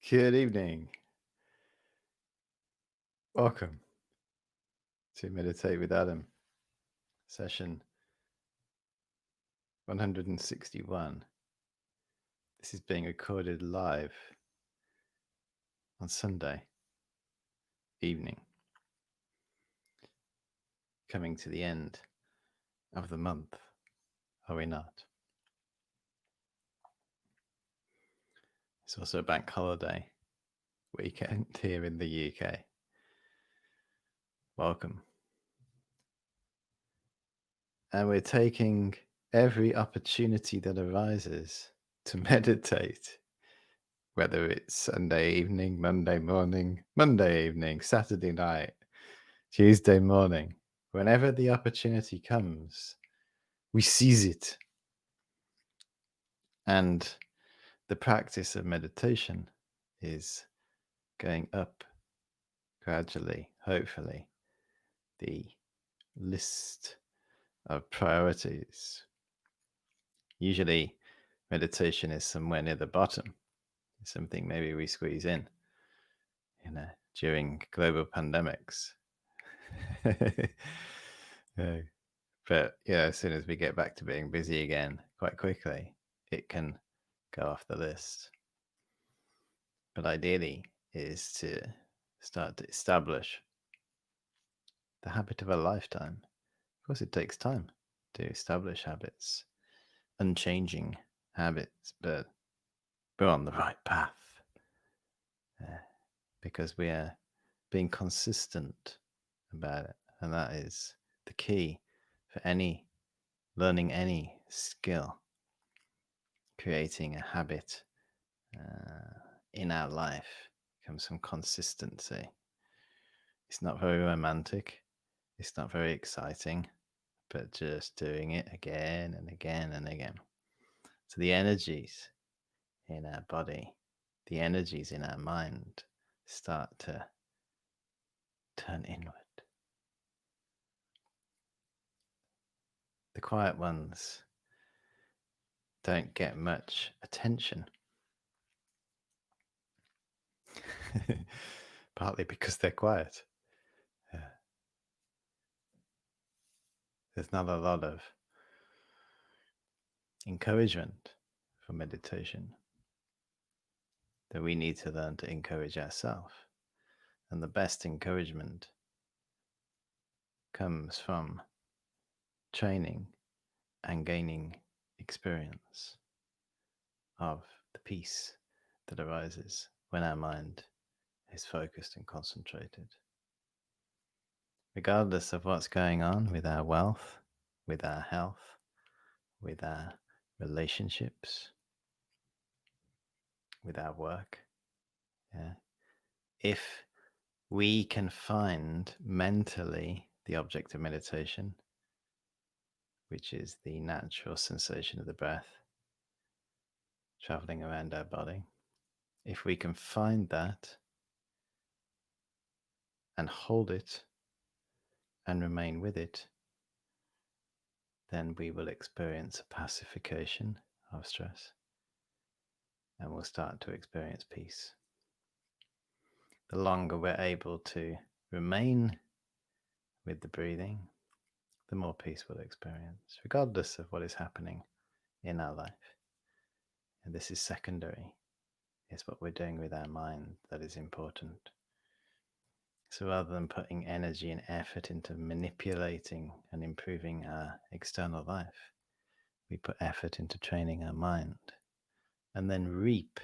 Good evening. Welcome to Meditate with Adam, session 161. This is being recorded live on Sunday evening, coming to the end of the month, are we not? It's also a bank holiday weekend here in the UK. Welcome. And we're taking every opportunity that arises to meditate, whether it's Sunday evening, Monday morning, Monday evening, Saturday night, Tuesday morning. Whenever the opportunity comes, we seize it. And the practice of meditation is going up gradually, hopefully, the list of priorities. Usually, meditation is somewhere near the bottom, something maybe we squeeze in, during global pandemics. But as soon as we get back to being busy again, quite quickly, it can go off the list. But ideally is to start to establish the habit of a lifetime. Of course, it takes time to establish habits, unchanging habits, but we're on the right path because we are being consistent about it. And that is the key for learning any skill, creating a habit in our life comes from consistency. It's not very romantic. It's not very exciting, but just doing it again and again and again. So the energies in our body, the energies in our mind start to turn inward. The quiet ones don't get much attention, partly because they're quiet. There's not a lot of encouragement for meditation that we need to learn to encourage ourselves. And the best encouragement comes from training and gaining experience of the peace that arises when our mind is focused and concentrated. Regardless of what's going on with our wealth, with our health, with our relationships, with our work, if we can find mentally the object of meditation, which is the natural sensation of the breath traveling around our body, if we can find that and hold it and remain with it, then we will experience a pacification of stress and we'll start to experience peace. The longer we're able to remain with the breathing, the more peace we'll experience, regardless of what is happening in our life. And this is secondary. It's what we're doing with our mind that is important. So rather than putting energy and effort into manipulating and improving our external life, we put effort into training our mind and then reap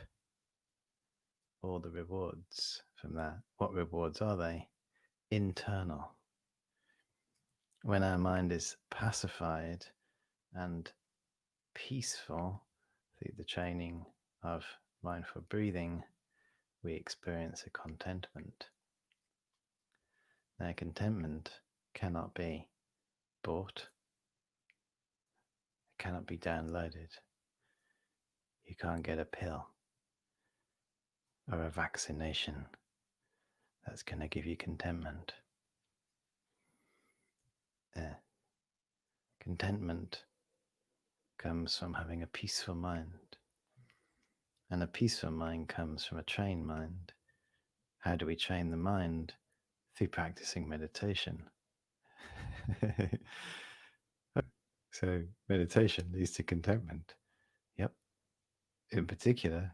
all the rewards from that. What rewards are they? Internal. When our mind is pacified and peaceful through the training of mindful breathing, we experience a contentment. Now, contentment cannot be bought, it cannot be downloaded. You can't get a pill or a vaccination that's going to give you contentment. Contentment comes from having a peaceful mind And a peaceful mind comes from a trained mind. How do we train the mind? Through practicing meditation. So, meditation leads to contentment. Yep. In particular,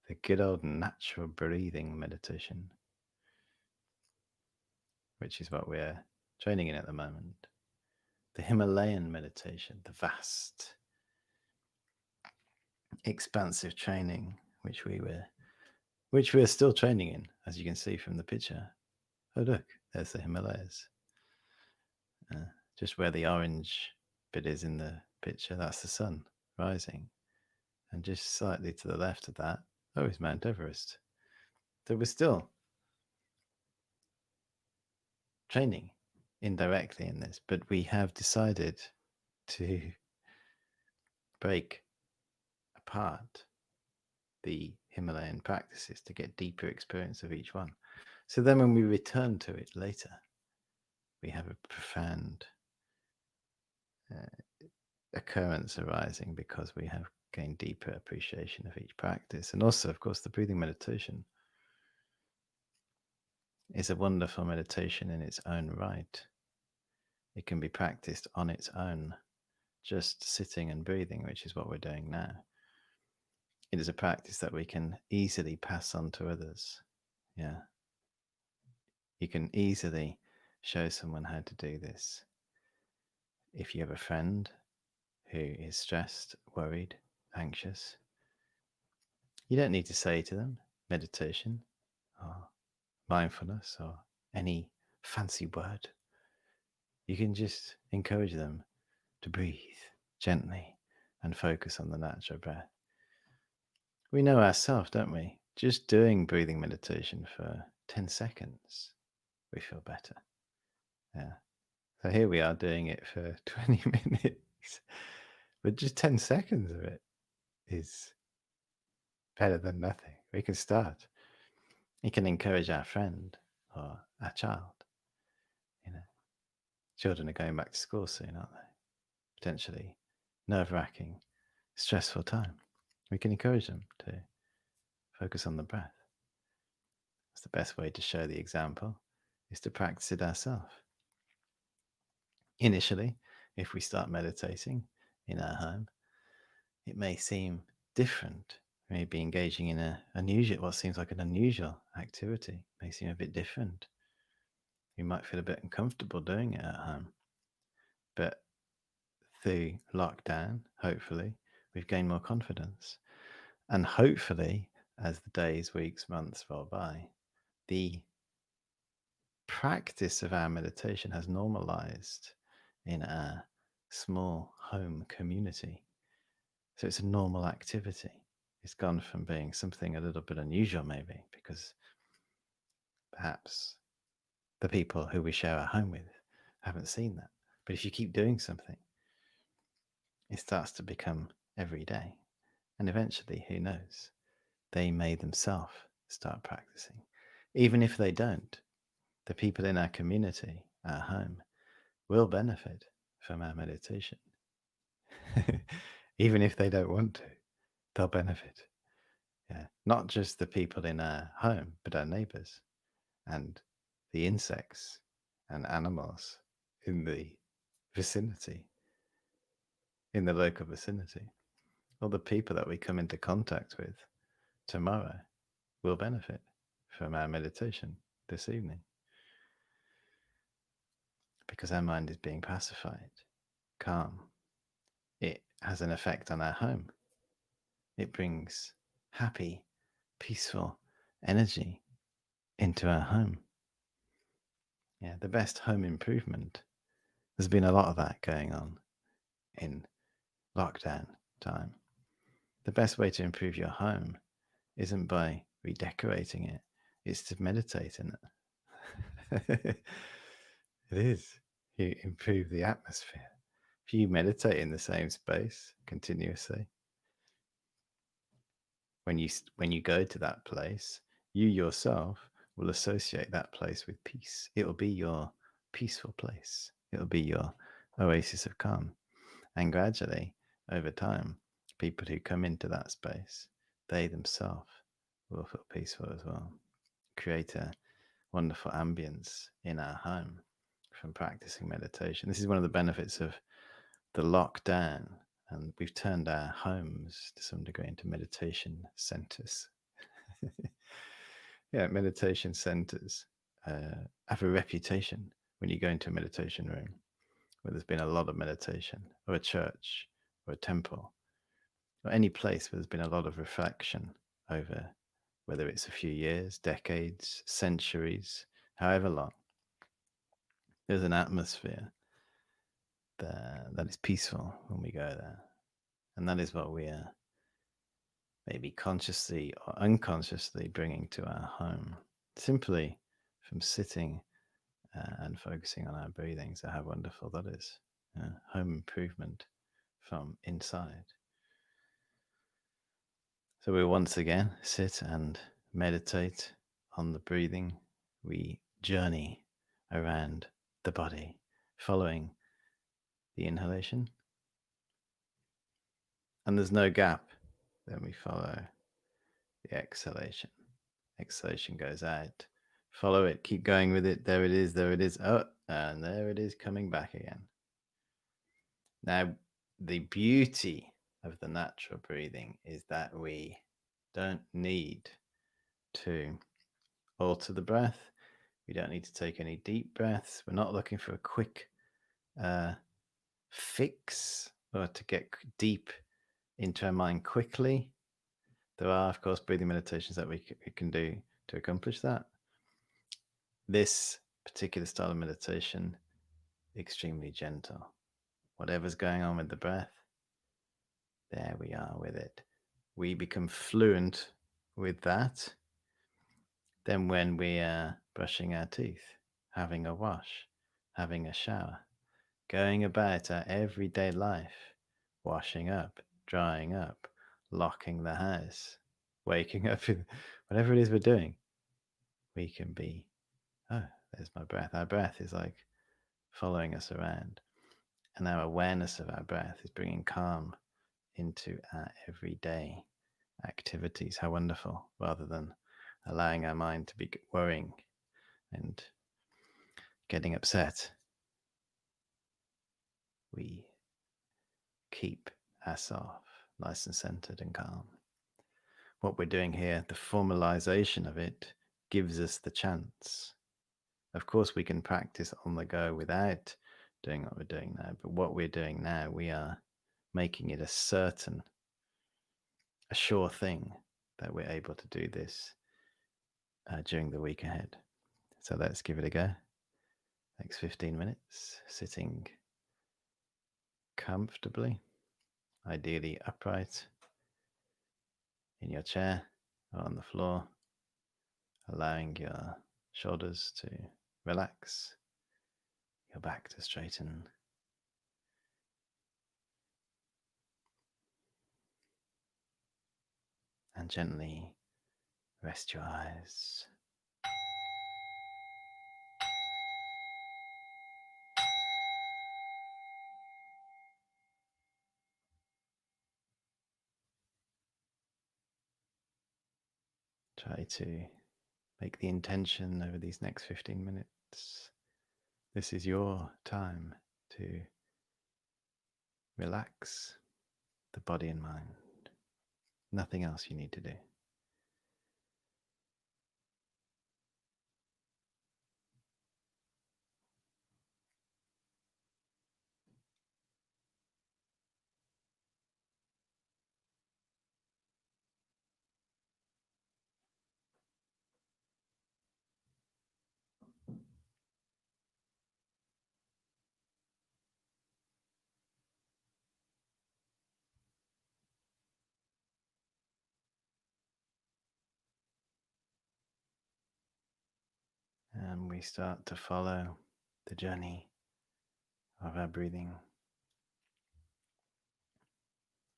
the good old natural breathing meditation, which is what we're training in at the moment. The Himalayan meditation, the vast, expansive training, which we're still training in, as you can see from the picture. Oh, look, there's the Himalayas. Just where the orange bit is in the picture, that's the sun rising. And just slightly to the left of that, oh, is Mount Everest. So we're still training indirectly in this, but we have decided to break apart the Himalayan practices to get deeper experience of each one. So then when we return to it later, we have a profound occurrence arising because we have gained deeper appreciation of each practice. And also, of course, the breathing meditation is a wonderful meditation in its own right. It can be practiced on its own, just sitting and breathing, which is what we're doing now. It is a practice that we can easily pass on to others. Yeah. You can easily show someone how to do this. If you have a friend who is stressed, worried, anxious, you don't need to say to them meditation or mindfulness or any fancy word. You can just encourage them to breathe gently and focus on the natural breath. We know ourselves, don't we? Just doing breathing meditation for 10 seconds, we feel better. Yeah. So here we are doing it for 20 minutes, but just 10 seconds of it is better than nothing. We can start. You can encourage our friend or our child. You know, children are going back to school soon, aren't they? Potentially nerve-wracking, stressful time. We can encourage them to focus on the breath. That's the best way to show the example, is to practice it ourselves. Initially, if we start meditating in our home, it may seem different. Maybe engaging in what seems like an unusual activity may seem a bit different. You might feel a bit uncomfortable doing it at home. But through lockdown, hopefully, we've gained more confidence. And hopefully, as the days, weeks, months roll by, the practice of our meditation has normalized in our small home community. So it's a normal activity. It's gone from being something a little bit unusual, maybe, because perhaps the people who we share our home with haven't seen that. But if you keep doing something, it starts to become every day. And eventually, who knows, they may themselves start practicing. Even if they don't, the people in our community, our home, will benefit from our meditation. Even if they don't want to, they'll benefit. Yeah. Not just the people in our home, but our neighbors and the insects and animals in the vicinity, in the local vicinity. All the people that we come into contact with tomorrow will benefit from our meditation this evening, because our mind is being pacified, calm. It has an effect on our home. It brings happy, peaceful energy into our home. Yeah, the best home improvement. There's been a lot of that going on in lockdown time. The best way to improve your home isn't by redecorating it, it's to meditate in it. It is. You improve the atmosphere. If you meditate in the same space continuously, when you go to that place, you yourself will associate that place with peace. It will be your peaceful place. It will be your oasis of calm. And gradually, over time, people who come into that space they themselves will feel peaceful as well. Create a wonderful ambience in our home from practicing meditation. This is one of the benefits of the lockdown, and we've turned our homes to some degree into meditation centers. Yeah, meditation centers have a reputation when you go into a meditation room where there's been a lot of meditation, or a church, or a temple, or any place where there's been a lot of reflection over whether it's a few years, decades, centuries, however long. There's an atmosphere there that is peaceful when we go there. And that is what we are maybe consciously or unconsciously bringing to our home, simply from sitting and focusing on our breathing. So, how wonderful that is. Home improvement from inside. So, we once again sit and meditate on the breathing. We journey around the body, following the inhalation. And there's no gap. Then we follow the exhalation. Exhalation goes out. Follow it. Keep going with it. There it is. There it is. Oh, and there it is coming back again. Now, the beauty of the natural breathing is that we don't need to alter the breath. We don't need to take any deep breaths. We're not looking for a quick fix or to get deep into our mind quickly. There are, of course, breathing meditations that we can do to accomplish that. This particular style of meditation, extremely gentle. Whatever's going on with the breath, there we are with it. We become fluent with that. Then when we are brushing our teeth, having a wash, having a shower, going about our everyday life, washing up, drying up, locking the house, waking up, whatever it is we're doing, we can be, oh, there's my breath. Our breath is like following us around. And our awareness of our breath is bringing calm into our everyday activities. How wonderful, rather than allowing our mind to be worrying and getting upset. We keep ourselves nice and centered and calm. What we're doing here, the formalization of it, gives us the chance. Of course, we can practice on the go without doing what we're doing now, but what we're doing now, we are making it a certain, a sure thing that we're able to do this during the week ahead. So let's give it a go. Next 15 minutes, sitting comfortably, ideally upright in your chair or on the floor, allowing your shoulders to relax, your back to straighten, and gently rest your eyes. Try to make the intention over these next 15 minutes. This is your time to relax the body and mind. Nothing else you need to do. And we start to follow the journey of our breathing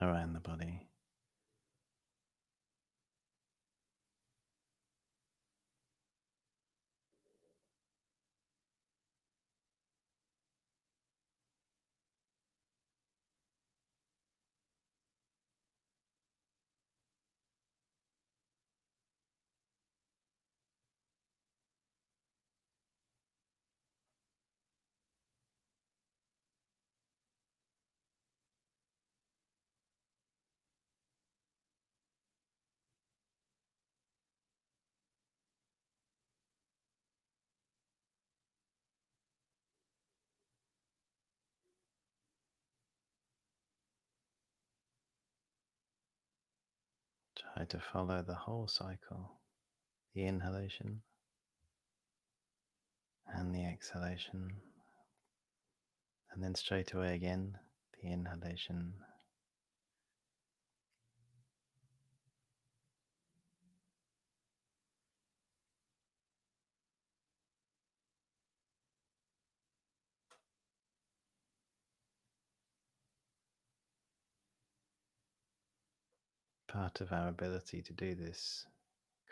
around the body. Try to follow the whole cycle, the inhalation and the exhalation, and then straight away again, the inhalation part of our ability to do this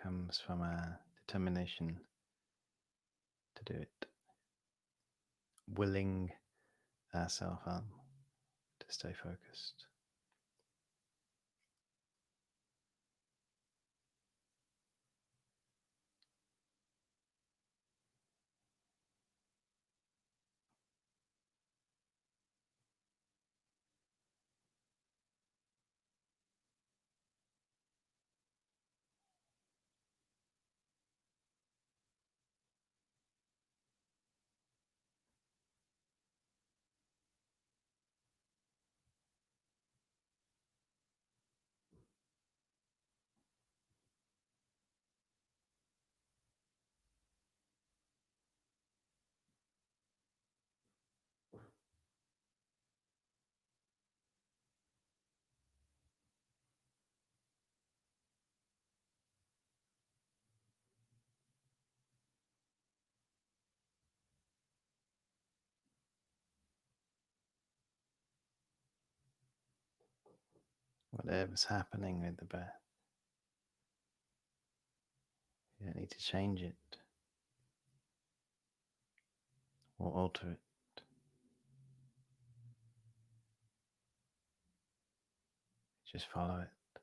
comes from our determination to do it, willing ourselves up to stay focused. Whatever's happening with the breath, you don't need to change it or alter it. Just follow it.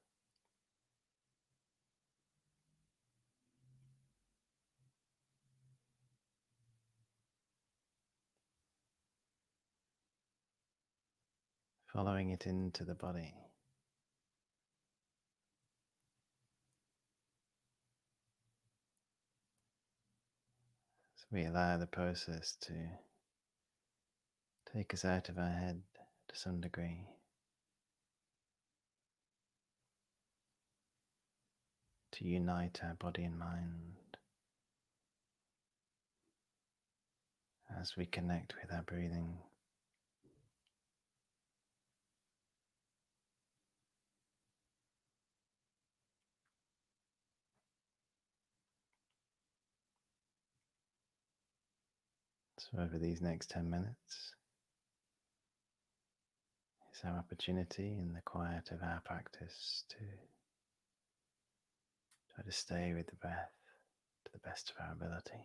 Following it into the body. So we allow the process to take us out of our head to some degree, to unite our body and mind as we connect with our breathing. So over these next 10 minutes, it's our opportunity in the quiet of our practice to try to stay with the breath to the best of our ability.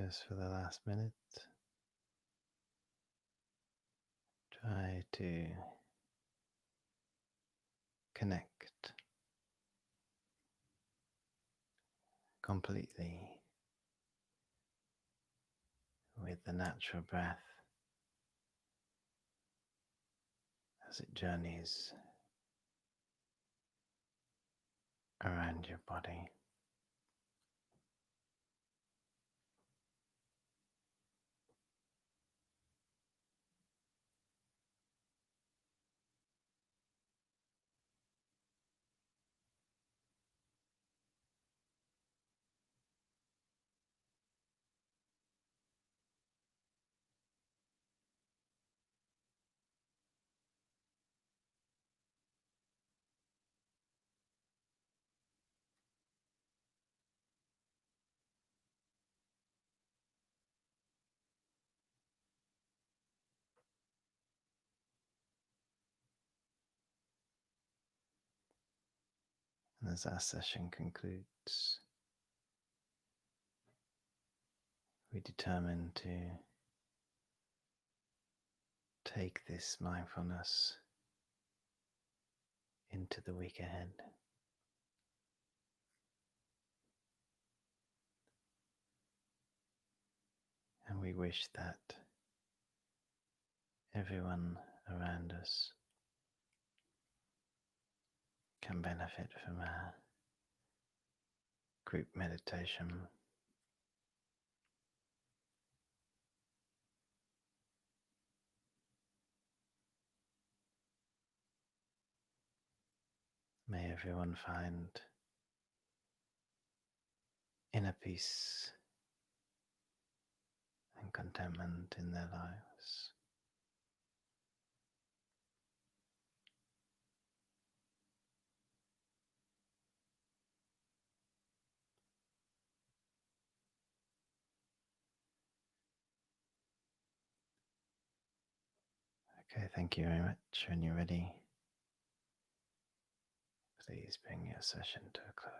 us for the last minute. Try to connect completely with the natural breath as it journeys around your body. And as our session concludes, we determine to take this mindfulness into the week ahead. And we wish that everyone around us can benefit from our group meditation. May everyone find inner peace and contentment in their lives. Okay, thank you very much. When you're ready, please bring your session to a close.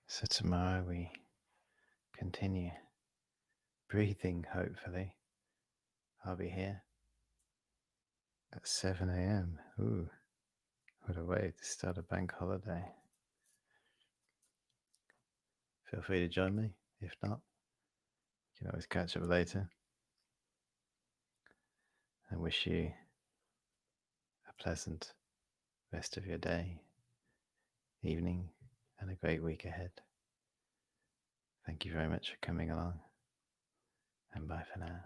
So tomorrow we continue breathing, hopefully. I'll be here at 7 a.m. Ooh, what a way to start a bank holiday. Feel free to join me. If not, you can always catch up later. I wish you a pleasant rest of your day, evening, and a great week ahead. Thank you very much for coming along, and bye for now.